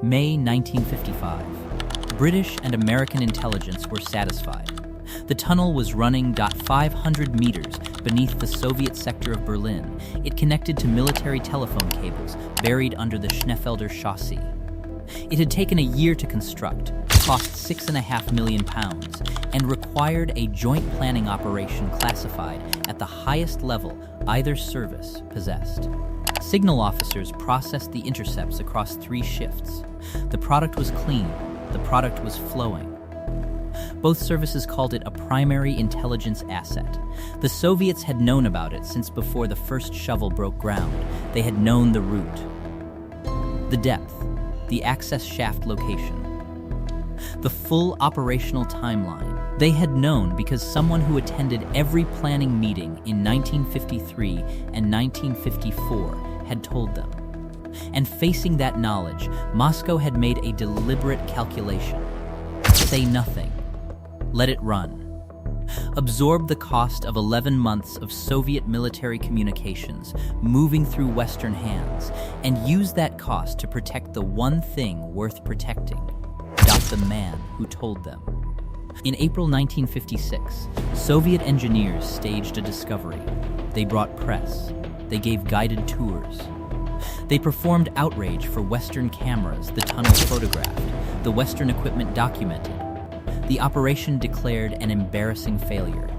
May 1955. British and American intelligence were satisfied. The tunnel was running 500 meters beneath the Soviet sector of Berlin. It connected to military telephone cables buried under the Schneefelder chaussee. It had taken a year to construct, cost £6.5 million, and required a joint planning operation classified at the highest level either service possessed. Signal officers processed the intercepts across 3 shifts. The product was clean. The product was flowing. Both services called it a primary intelligence asset. The Soviets had known about it since before the first shovel broke ground. They had known the route, the depth, the access shaft location, the full operational timeline. They had known because someone who attended every planning meeting in 1953 and 1954 had told them. And facing that knowledge, Moscow had made a deliberate calculation. Say nothing. Let it run. Absorb the cost of 11 months of Soviet military communications moving through Western hands, and use that cost to protect the one thing worth protecting. The man who told them. In April 1956, Soviet engineers staged a discovery. They brought press. They gave guided tours. They performed outrage for Western cameras. The tunnel photographed. The Western equipment documented. The operation declared an embarrassing failure.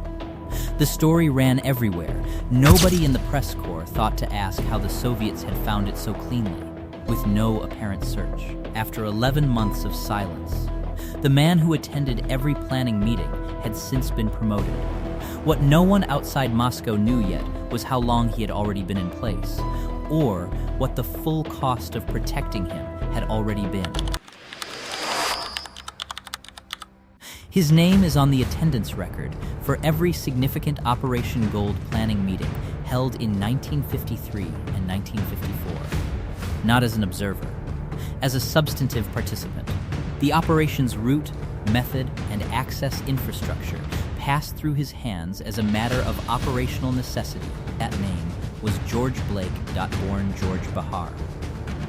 The story ran everywhere. Nobody in the press corps thought to ask how the Soviets had found it so cleanly, with no apparent search. After 11 months of silence, the man who attended every planning meeting had since been promoted. What no one outside Moscow knew yet was how long he had already been in place, or what the full cost of protecting him had already been. His name is on the attendance record for every significant Operation Gold planning meeting held in 1953 and 1954. Not as an observer, as a substantive participant. The operation's route, method, and access infrastructure passed through his hands as a matter of operational necessity. That name was George Blake, born George Bahar.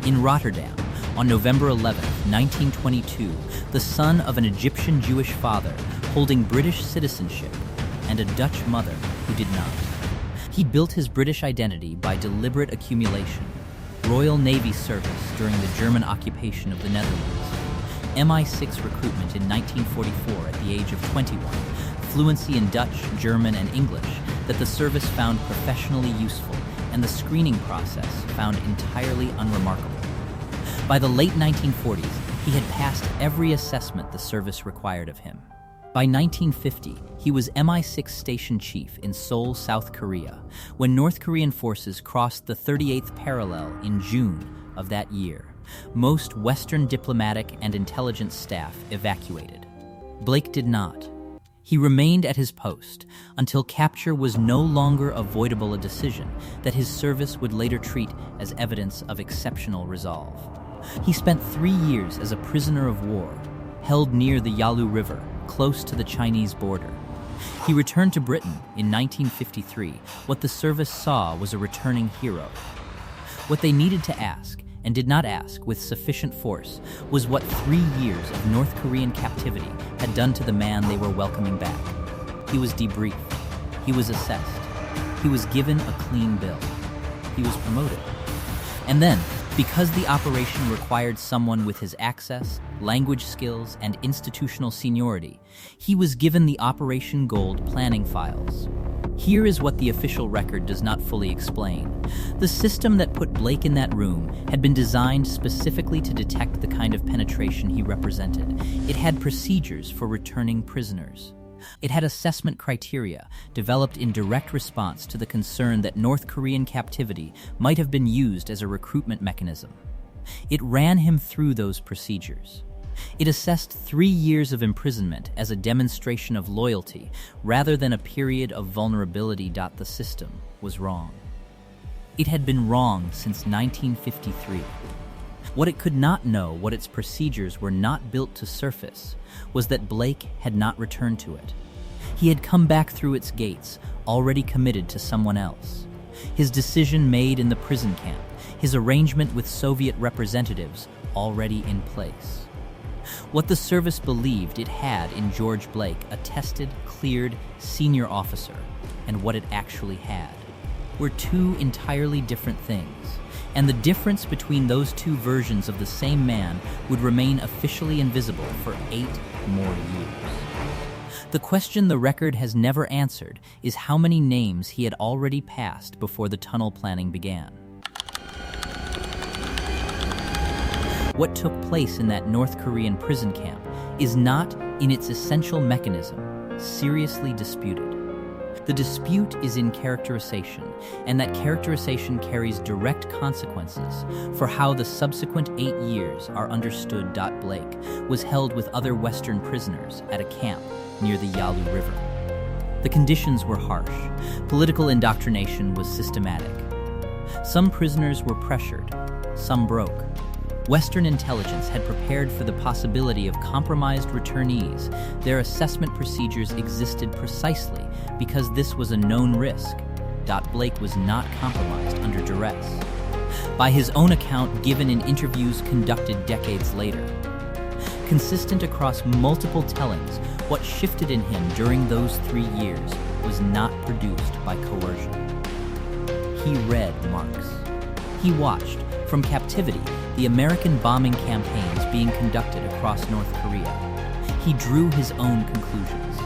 In Rotterdam, on November 11, 1922, the son of an Egyptian Jewish father holding British citizenship and a Dutch mother who did not. He built his British identity by deliberate accumulation. Royal Navy service during the German occupation of the Netherlands, MI6 recruitment in 1944 at the age of 21, fluency in Dutch, German, and English that the service found professionally useful, and the screening process found entirely unremarkable. By the late 1940s, he had passed every assessment the service required of him. By 1950, he was MI6 station chief in Seoul, South Korea, when North Korean forces crossed the 38th parallel in June of that year. Most Western diplomatic and intelligence staff evacuated. Blake did not. He remained at his post until capture was no longer avoidable, a decision that his service would later treat as evidence of exceptional resolve. He spent 3 years as a prisoner of war, held near the Yalu River, close to the Chinese border. He returned to Britain in 1953. What the service saw was a returning hero. What they needed to ask, and did not ask with sufficient force, was what 3 years of North Korean captivity had done to the man they were welcoming back. He was debriefed. He was assessed. He was given a clean bill. He was promoted. And then, because the operation required someone with his access, language skills, and institutional seniority, he was given the Operation Gold planning files. Here is what the official record does not fully explain. The system that put Blake in that room had been designed specifically to detect the kind of penetration he represented. It had procedures for returning prisoners. It had assessment criteria developed in direct response to the concern that North Korean captivity might have been used as a recruitment mechanism. It ran him through those procedures. It assessed 3 years of imprisonment as a demonstration of loyalty rather than a period of vulnerability. The system was wrong. It had been wrong since 1953. What it could not know, what its procedures were not built to surface, was that Blake had not returned to it. He had come back through its gates, already committed to someone else. His decision made in the prison camp, his arrangement with Soviet representatives, already in place. What the service believed it had in George Blake, a tested, cleared senior officer, and what it actually had, were two entirely different things, and the difference between those two versions of the same man would remain officially invisible for 8 more years. The question the record has never answered is how many names he had already passed before the tunnel planning began. What took place in that North Korean prison camp is not, in its essential mechanism, seriously disputed. The dispute is in characterization, and that characterization carries direct consequences for how the subsequent 8 years are understood. Blake was held with other Western prisoners at a camp near the Yalu River. The conditions were harsh. Political indoctrination was systematic. Some prisoners were pressured, some broke. Western intelligence had prepared for the possibility of compromised returnees. Their assessment procedures existed precisely because this was a known risk. Blake was not compromised under duress. By his own account given in interviews conducted decades later. Consistent across multiple tellings, what shifted in him during those 3 years was not produced by coercion. He read Marx. He watched, from captivity, the American bombing campaigns being conducted across North Korea. He drew his own conclusions.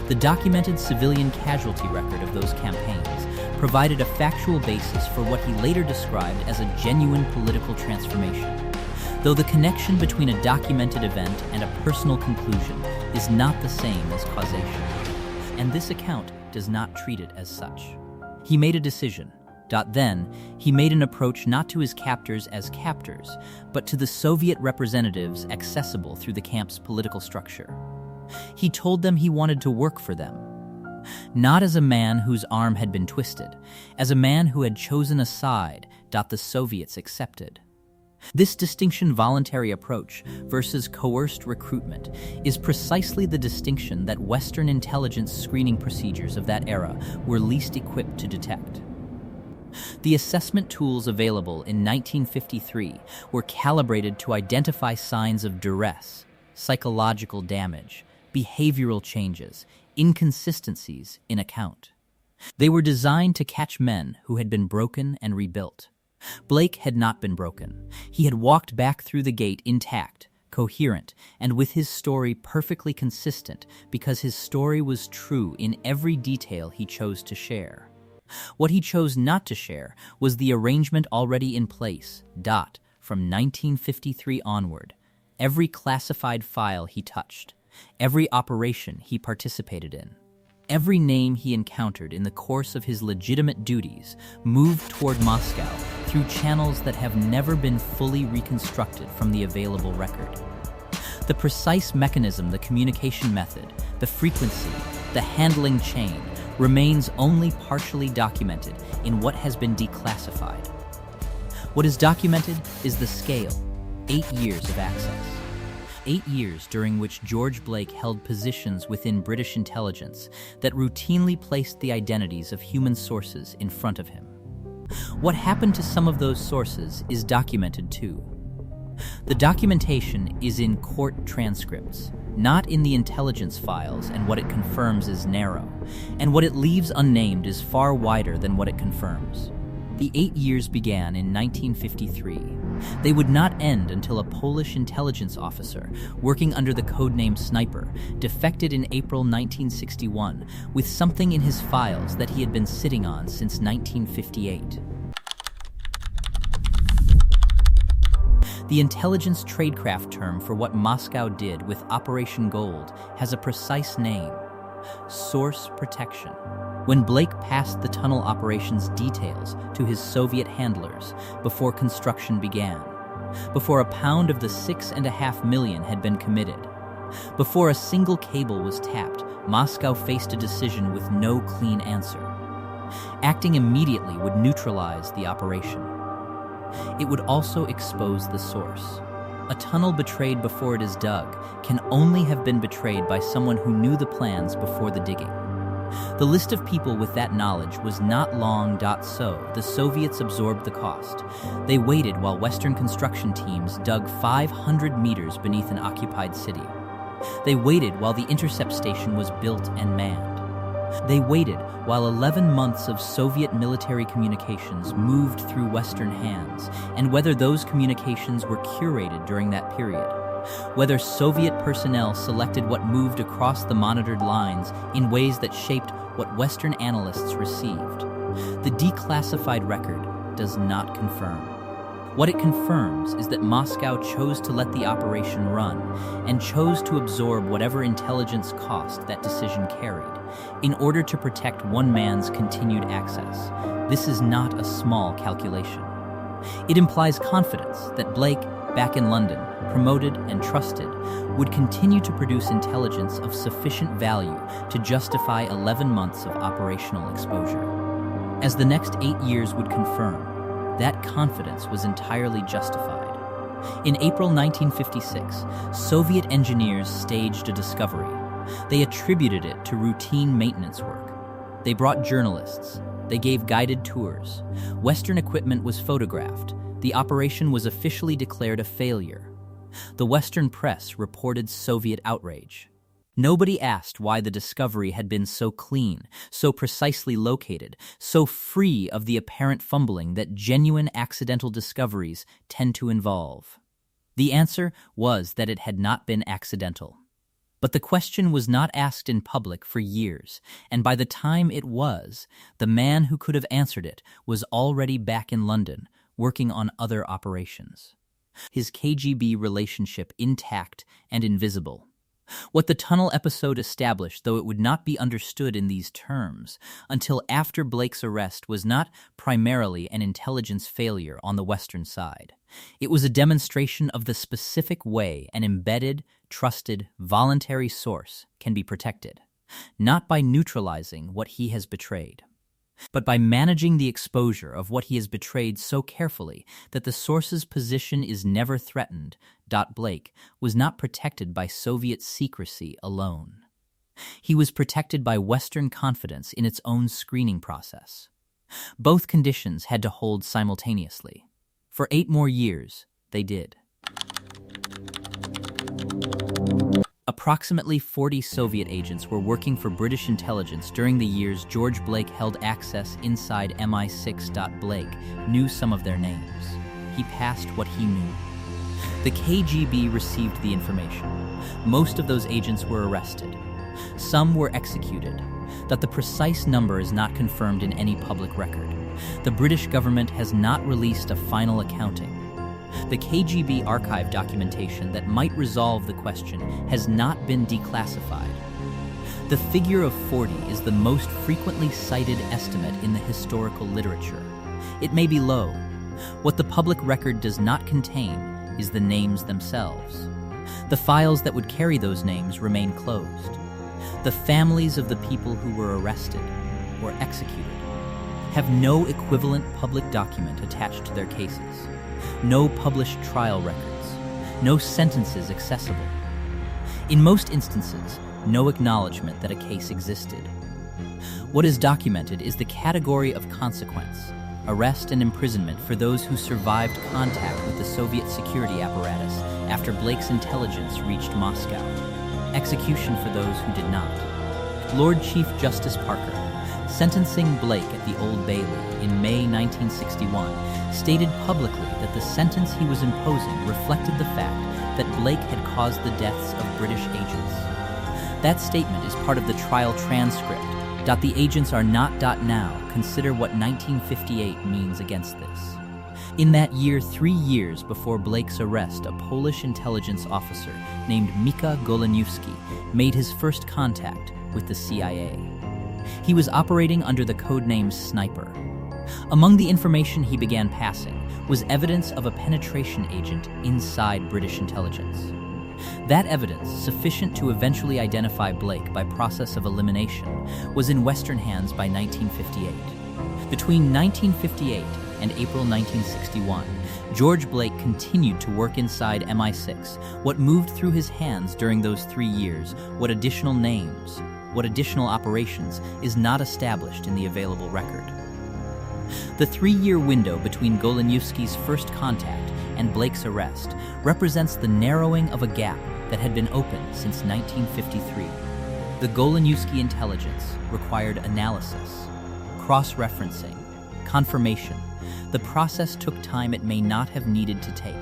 The documented civilian casualty record of those campaigns provided a factual basis for what he later described as a genuine political transformation. Though the connection between a documented event and a personal conclusion is not the same as causation, and this account does not treat it as such. He made a decision. Then, he made an approach not to his captors as captors, but to the Soviet representatives accessible through the camp's political structure. He told them he wanted to work for them, not as a man whose arm had been twisted, as a man who had chosen a side. The Soviets accepted. This distinction, voluntary approach versus coerced recruitment, is precisely the distinction that Western intelligence screening procedures of that era were least equipped to detect. The assessment tools available in 1953 were calibrated to identify signs of duress, psychological damage, behavioral changes, inconsistencies in account. They were designed to catch men who had been broken and rebuilt. Blake had not been broken. He had walked back through the gate intact, coherent, and with his story perfectly consistent because his story was true in every detail he chose to share. What he chose not to share was the arrangement already in place. From 1953 onward, every classified file he touched, every operation he participated in, every name he encountered in the course of his legitimate duties moved toward Moscow through channels that have never been fully reconstructed from the available record. The precise mechanism, the communication method, the frequency, the handling chain, remains only partially documented in what has been declassified. What is documented is the scale, 8 years of access. 8 years during which George Blake held positions within British intelligence that routinely placed the identities of human sources in front of him. What happened to some of those sources is documented too. The documentation is in court transcripts, not in the intelligence files, and what it confirms is narrow, and what it leaves unnamed is far wider than what it confirms. The 8 years began in 1953. They would not end until a Polish intelligence officer, working under the codename Sniper, defected in April 1961 with something in his files that he had been sitting on since 1958. The intelligence tradecraft term for what Moscow did with Operation Gold has a precise name: source protection. When Blake passed the tunnel operations details to his Soviet handlers before construction began, before a pound of the 6.5 million had been committed, before a single cable was tapped, Moscow faced a decision with no clean answer. Acting immediately would neutralize the operation. It would also expose the source. A tunnel betrayed before it is dug can only have been betrayed by someone who knew the plans before the digging. The list of people with that knowledge was not long. So the Soviets absorbed the cost. They waited while Western construction teams dug 500 meters beneath an occupied city. They waited while the intercept station was built and manned. They waited while 11 months of Soviet military communications moved through Western hands, and whether those communications were curated during that period. Whether Soviet personnel selected what moved across the monitored lines in ways that shaped what Western analysts received. The declassified record does not confirm. What it confirms is that Moscow chose to let the operation run and chose to absorb whatever intelligence cost that decision carried in order to protect one man's continued access. This is not a small calculation. It implies confidence that Blake, back in London, promoted and trusted, would continue to produce intelligence of sufficient value to justify 11 months of operational exposure. As the next 8 years would confirm, that confidence was entirely justified. In April 1956, Soviet engineers staged a discovery. They attributed it to routine maintenance work. They brought journalists. They gave guided tours. Western equipment was photographed. The operation was officially declared a failure. The Western press reported Soviet outrage. Nobody asked why the discovery had been so clean, so precisely located, so free of the apparent fumbling that genuine accidental discoveries tend to involve. The answer was that it had not been accidental. But the question was not asked in public for years, and by the time it was, the man who could have answered it was already back in London, working on other operations. His KGB relationship intact and invisible. What the tunnel episode established, though it would not be understood in these terms until after Blake's arrest, was not primarily an intelligence failure on the Western side. It was a demonstration of the specific way an embedded, trusted, voluntary source can be protected, not by neutralizing what he has betrayed, but by managing the exposure of what he has betrayed so carefully that the source's position is never threatened. Blake was not protected by Soviet secrecy alone. He was protected by Western confidence in its own screening process. Both conditions had to hold simultaneously. For 8 more years, they did. Approximately 40 Soviet agents were working for British intelligence during the years George Blake held access inside MI6's. Blake knew some of their names. He passed what he knew. The KGB received the information. Most of those agents were arrested. Some were executed. That the precise number is not confirmed in any public record. The British government has not released a final accounting. The KGB archive documentation that might resolve the question has not been declassified. The figure of 40 is the most frequently cited estimate in the historical literature. It may be low. What the public record does not contain is the names themselves. The files that would carry those names remain closed. The families of the people who were arrested or executed have no equivalent public document attached to their cases. No published trial records, no sentences accessible. In most instances, no acknowledgement that a case existed. What is documented is the category of consequence, arrest and imprisonment for those who survived contact with the Soviet security apparatus after Blake's intelligence reached Moscow, execution for those who did not. Lord Chief Justice Parker, sentencing Blake at the Old Bailey in May 1961, stated publicly that the sentence he was imposing reflected the fact that Blake had caused the deaths of British agents. That statement is part of the trial transcript. The agents are not. Now, consider what 1958 means against this. In that year, 3 years before Blake's arrest, a Polish intelligence officer named Mika Goleniewski made his first contact with the CIA. He was operating under the codename Sniper. Among the information he began passing was evidence of a penetration agent inside British intelligence. That evidence, sufficient to eventually identify Blake by process of elimination, was in Western hands by 1958. Between 1958 and April 1961, George Blake continued to work inside MI6. What moved through his hands during those 3 years, what additional names, what additional operations, is not established in the available record. The 3-year window between Goleniewski's first contact and Blake's arrest represents the narrowing of a gap that had been open since 1953. The Goleniewski intelligence required analysis, cross-referencing, confirmation. The process took time it may not have needed to take.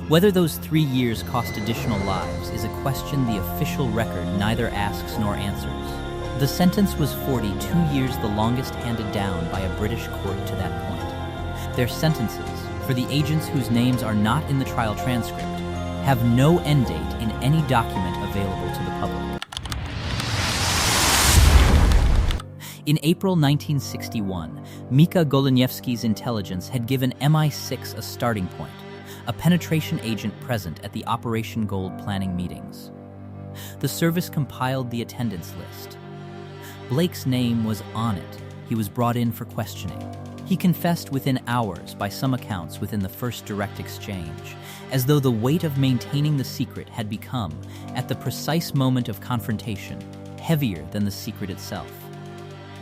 Whether those 3 years cost additional lives is a question the official record neither asks nor answers. The sentence was 42 years, the longest handed down by a British court to that point. Their sentences, for the agents whose names are not in the trial transcript, have no end date in any document available to the public. In April 1961, Mika Goleniewski's intelligence had given MI6 a starting point, a penetration agent present at the Operation Gold planning meetings. The service compiled the attendance list. Blake's name was on it. He was brought in for questioning. He confessed within hours, by some accounts within the first direct exchange, as though the weight of maintaining the secret had become, at the precise moment of confrontation, heavier than the secret itself.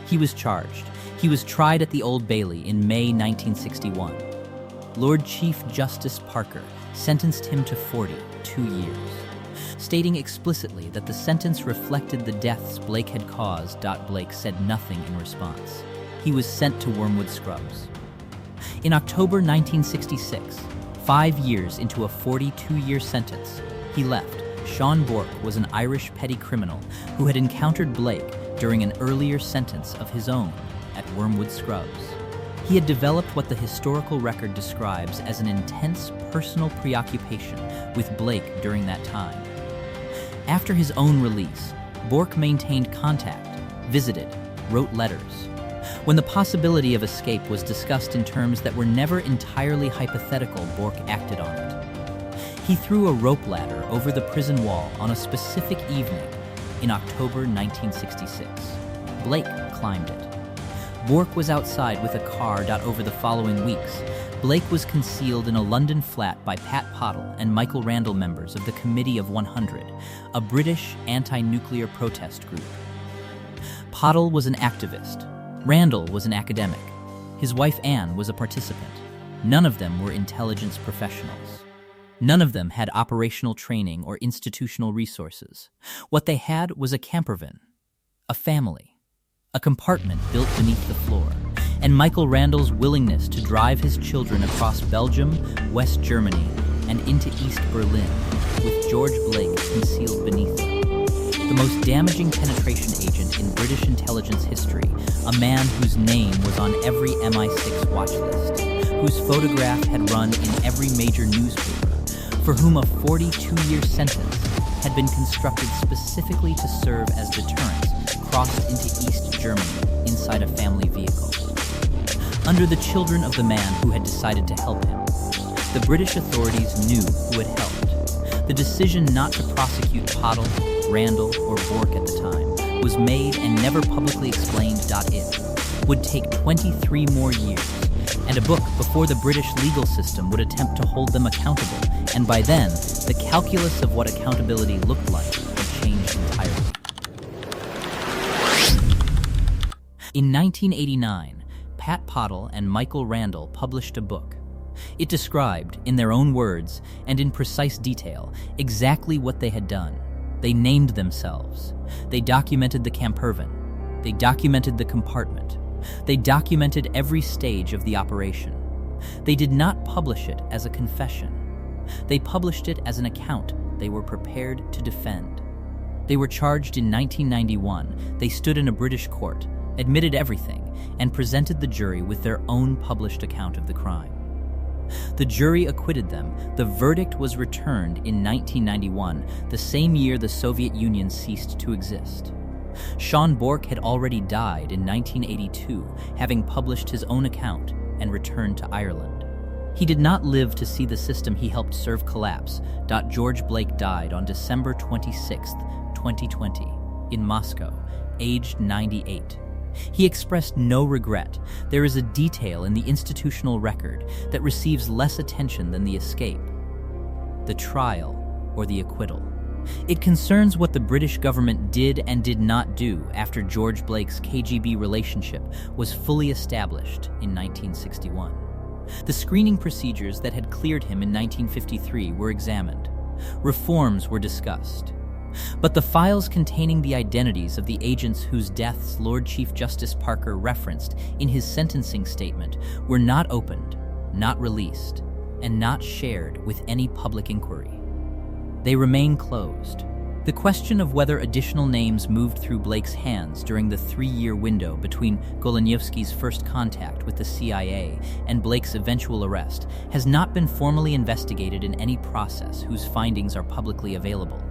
He was charged. He was tried at the Old Bailey in May 1961. Lord Chief Justice Parker sentenced him to 42 years, stating explicitly that the sentence reflected the deaths Blake had caused. Blake said nothing in response. He was sent to Wormwood Scrubs. In October 1966, 5 years into a 42-year sentence, he left. Sean Bourke was an Irish petty criminal who had encountered Blake during an earlier sentence of his own at Wormwood Scrubs. He had developed what the historical record describes as an intense personal preoccupation with Blake during that time. After his own release, Bourke maintained contact, visited, wrote letters. When the possibility of escape was discussed in terms that were never entirely hypothetical, Bourke acted on it. He threw a rope ladder over the prison wall on a specific evening in October 1966. Blake climbed it. Bourke was outside with a car. Over the following weeks, Blake was concealed in a London flat by Pat Pottle and Michael Randall, members of the Committee of 100, a British anti-nuclear protest group. Pottle was an activist. Randall was an academic. His wife Anne was a participant. None of them were intelligence professionals. None of them had operational training or institutional resources. What they had was a campervan, a family, a compartment built beneath the floor, and Michael Randall's willingness to drive his children across Belgium, West Germany, and into East Berlin, with George Blake concealed beneath them. The most damaging penetration agent in British intelligence history, a man whose name was on every MI6 watch list, whose photograph had run in every major newspaper, for whom a 42-year sentence had been constructed specifically to serve as deterrence, crossed into East Germany inside a family vehicle. Under the children of the man who had decided to help him, the British authorities knew who had helped. The decision not to prosecute Pottle, Randall, or Bourke at the time was made and never publicly explained. It would take 23 more years, and a book before the British legal system would attempt to hold them accountable, and by then, the calculus of what accountability looked like had changed entirely. In 1989, Pat Pottle and Michael Randall published a book. It described, in their own words and in precise detail, exactly what they had done. They named themselves. They documented the campervan. They documented the compartment. They documented every stage of the operation. They did not publish it as a confession. They published it as an account they were prepared to defend. They were charged in 1991. They stood in a British court, admitted everything, and presented the jury with their own published account of the crime. The jury acquitted them. The verdict was returned in 1991, the same year the Soviet Union ceased to exist. Sean Bourke had already died in 1982, having published his own account and returned to Ireland. He did not live to see the system he helped serve collapse. George Blake died on December 26, 2020, in Moscow, aged 98. He expressed no regret. There is a detail in the institutional record that receives less attention than the escape: the trial or the acquittal. It concerns what the British government did and did not do after George Blake's KGB relationship was fully established in 1961. The screening procedures that had cleared him in 1953 were examined. Reforms were discussed. But the files containing the identities of the agents whose deaths Lord Chief Justice Parker referenced in his sentencing statement were not opened, not released, and not shared with any public inquiry. They remain closed. The question of whether additional names moved through Blake's hands during the 3-year window between Goleniewski's first contact with the CIA and Blake's eventual arrest has not been formally investigated in any process whose findings are publicly available.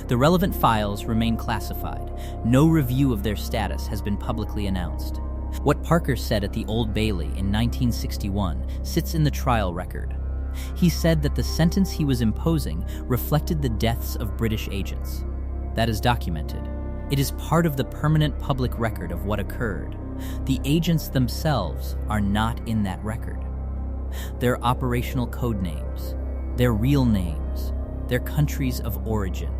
The relevant files remain classified. No review of their status has been publicly announced. What Parker said at the Old Bailey in 1961 sits in the trial record. He said that the sentence he was imposing reflected the deaths of British agents. That is documented. It is part of the permanent public record of what occurred. The agents themselves are not in that record. Their operational code names, their real names, their countries of origin.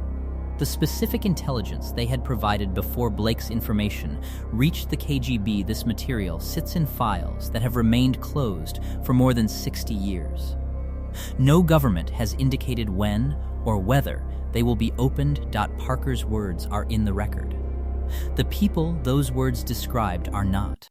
The specific intelligence they had provided before Blake's information reached the KGB. This material sits in files that have remained closed for more than 60 years. No government has indicated when or whether they will be opened. Parker's words are in the record. The people those words described are not.